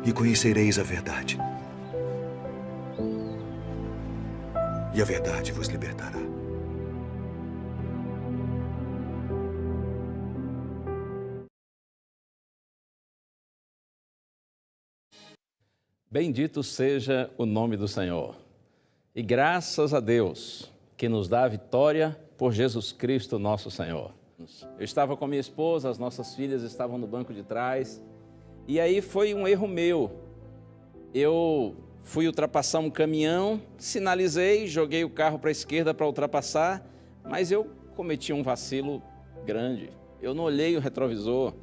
e conhecereis a verdade. E a verdade vos libertará. Bendito seja o nome do Senhor. E graças a Deus que nos dá a vitória por Jesus Cristo, nosso Senhor. Eu estava com minha esposa, as nossas filhas estavam no banco de trás, e aí foi um erro meu. Eu fui ultrapassar um caminhão, sinalizei, joguei o carro para a esquerda para ultrapassar, mas eu cometi um vacilo grande. Eu não olhei o retrovisor.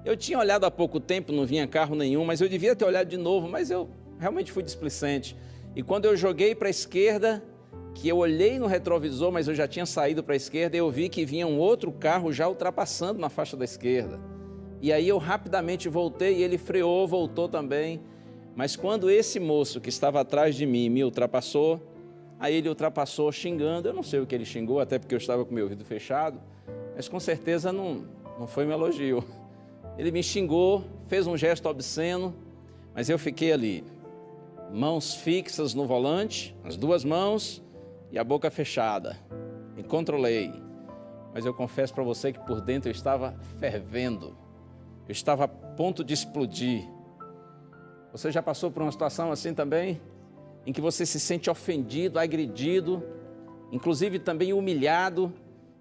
Eu tinha olhado há pouco tempo, não vinha carro nenhum, mas eu devia ter olhado de novo, mas eu realmente fui displicente. E quando eu joguei para a esquerda, que eu olhei no retrovisor, mas eu já tinha saído para a esquerda, eu vi que vinha um outro carro já ultrapassando na faixa da esquerda. E aí eu rapidamente voltei e ele freou, voltou também. Mas quando esse moço que estava atrás de mim me ultrapassou, aí ele ultrapassou xingando. Eu não sei o que ele xingou, até porque eu estava com meu ouvido fechado, mas com certeza não foi um elogio. Ele me xingou, fez um gesto obsceno, mas eu fiquei ali, mãos fixas no volante, as duas mãos e a boca fechada. Me controlei, mas eu confesso para você que por dentro eu estava fervendo, eu estava a ponto de explodir. Você já passou por uma situação assim também? Em que você se sente ofendido, agredido, inclusive também humilhado?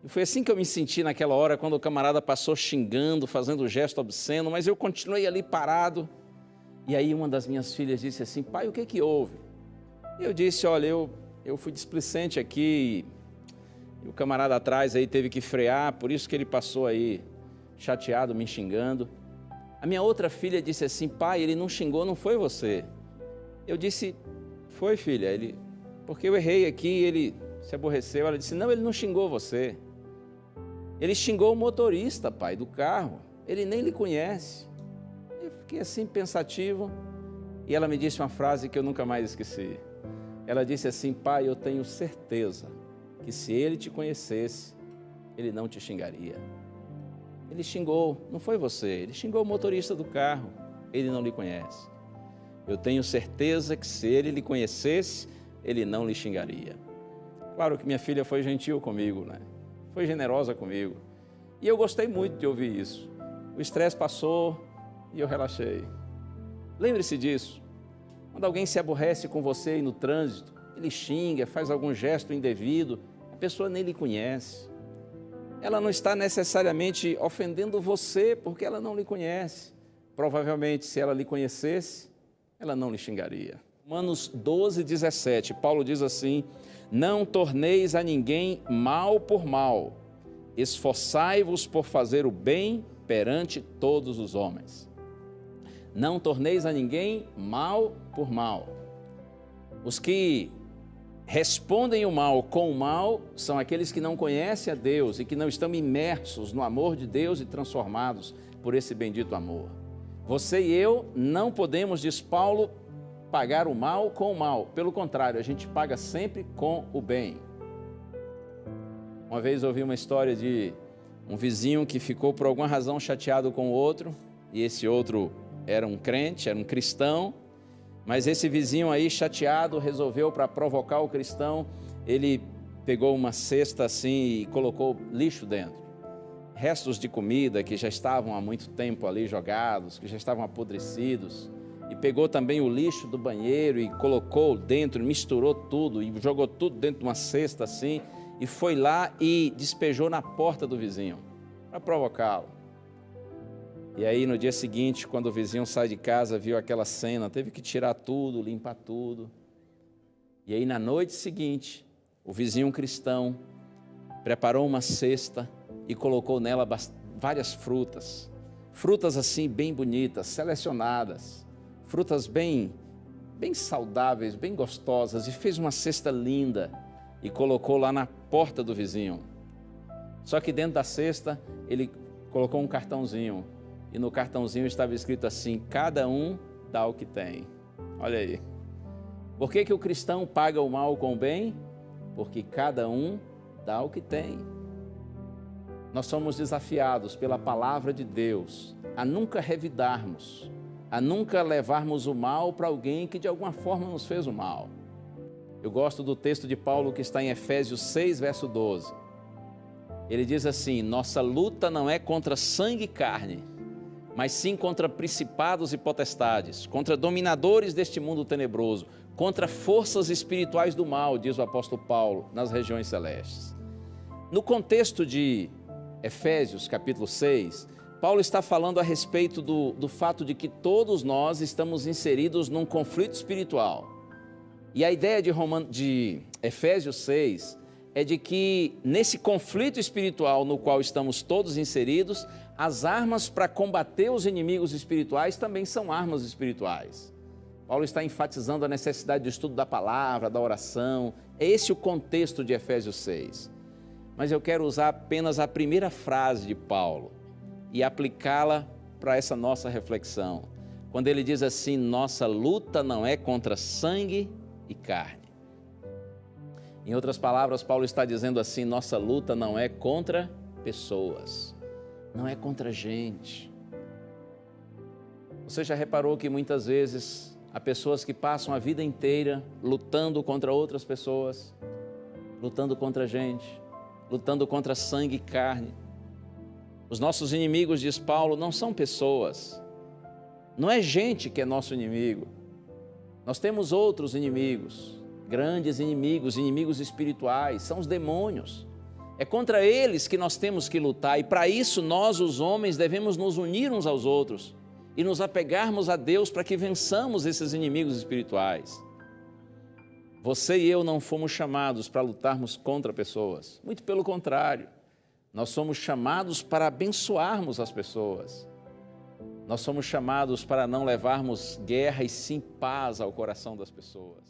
E foi assim que eu me senti naquela hora, quando o camarada passou xingando, fazendo um gesto obsceno, mas eu continuei ali parado. E aí uma das minhas filhas disse assim: pai, o que houve? E eu disse: olha, eu fui displicente aqui, e o camarada atrás aí teve que frear, por isso que ele passou aí chateado, me xingando. A minha outra filha disse assim: pai, ele não xingou, não foi você. Eu disse: foi, filha, porque eu errei aqui, ele se aborreceu. Ela disse: não, ele não xingou você. Ele xingou o motorista, pai, do carro. Ele nem lhe conhece. Eu fiquei assim pensativo e ela me disse uma frase que eu nunca mais esqueci. Ela disse assim: pai, eu tenho certeza que se ele te conhecesse, ele não te xingaria. Ele xingou, não foi você, ele xingou o motorista do carro. Ele não lhe conhece. Eu tenho certeza que se ele lhe conhecesse, ele não lhe xingaria. Claro que minha filha foi gentil comigo, né? Foi generosa comigo. E eu gostei muito de ouvir isso. O estresse passou e eu relaxei. Lembre-se disso. Quando alguém se aborrece com você aí no trânsito, ele xinga, faz algum gesto indevido, a pessoa nem lhe conhece. Ela não está necessariamente ofendendo você porque ela não lhe conhece. Provavelmente, se ela lhe conhecesse, ela não lhe xingaria. Romanos 12, 17, Paulo diz assim: não torneis a ninguém mal por mal, esforçai-vos por fazer o bem perante todos os homens. Não torneis a ninguém mal por mal. Os que respondem o mal com o mal são aqueles que não conhecem a Deus e que não estão imersos no amor de Deus e transformados por esse bendito amor. Você e eu não podemos, diz Paulo, pagar o mal com o mal. Pelo contrário, a gente paga sempre com o bem. Uma vez ouvi uma história de um vizinho que ficou por alguma razão chateado com o outro, e esse outro era um crente, era um cristão, mas esse vizinho aí chateado resolveu, para provocar o cristão, ele pegou uma cesta assim e colocou lixo dentro. Restos de comida que já estavam há muito tempo ali jogados, que já estavam apodrecidos. E pegou também o lixo do banheiro e colocou dentro, misturou tudo e jogou tudo dentro de uma cesta assim, e foi lá e despejou na porta do vizinho, para provocá-lo. E aí no dia seguinte, quando o vizinho sai de casa, viu aquela cena, teve que tirar tudo, limpar tudo. E aí na noite seguinte, o vizinho cristão preparou uma cesta e colocou nela várias frutas. Frutas assim bem bonitas, selecionadas. Frutas bem saudáveis, bem gostosas, e fez uma cesta linda e colocou lá na porta do vizinho. Só que dentro da cesta ele colocou um cartãozinho, e no cartãozinho estava escrito assim: cada um dá o que tem. Olha aí. Por que o cristão paga o mal com o bem? Porque cada um dá o que tem. Nós somos desafiados pela palavra de Deus a nunca revidarmos a nunca levarmos o mal para alguém que de alguma forma nos fez o mal. Eu gosto do texto de Paulo que está em Efésios 6, verso 12. Ele diz assim: nossa luta não é contra sangue e carne, mas sim contra principados e potestades, contra dominadores deste mundo tenebroso, contra forças espirituais do mal, diz o apóstolo Paulo, nas regiões celestes. No contexto de Efésios, capítulo 6, Paulo está falando a respeito do fato de que todos nós estamos inseridos num conflito espiritual. E a ideia de Efésios 6 é de que nesse conflito espiritual no qual estamos todos inseridos, as armas para combater os inimigos espirituais também são armas espirituais. Paulo está enfatizando a necessidade do estudo da palavra, da oração. É esse o contexto de Efésios 6. Mas eu quero usar apenas a primeira frase de Paulo e aplicá-la para essa nossa reflexão. Quando ele diz assim: nossa luta não é contra sangue e carne. Em outras palavras, Paulo está dizendo assim: nossa luta não é contra pessoas, não é contra gente. Você já reparou que muitas vezes há pessoas que passam a vida inteira lutando contra outras pessoas, lutando contra gente, lutando contra sangue e carne? Os nossos inimigos, diz Paulo, não são pessoas, não é gente que é nosso inimigo. Nós temos outros inimigos, grandes inimigos, inimigos espirituais, são os demônios. É contra eles que nós temos que lutar, e para isso nós, os homens, devemos nos unir uns aos outros e nos apegarmos a Deus para que vençamos esses inimigos espirituais. Você e eu não fomos chamados para lutarmos contra pessoas, muito pelo contrário, nós somos chamados para abençoarmos as pessoas. Nós somos chamados para não levarmos guerra e sim paz ao coração das pessoas.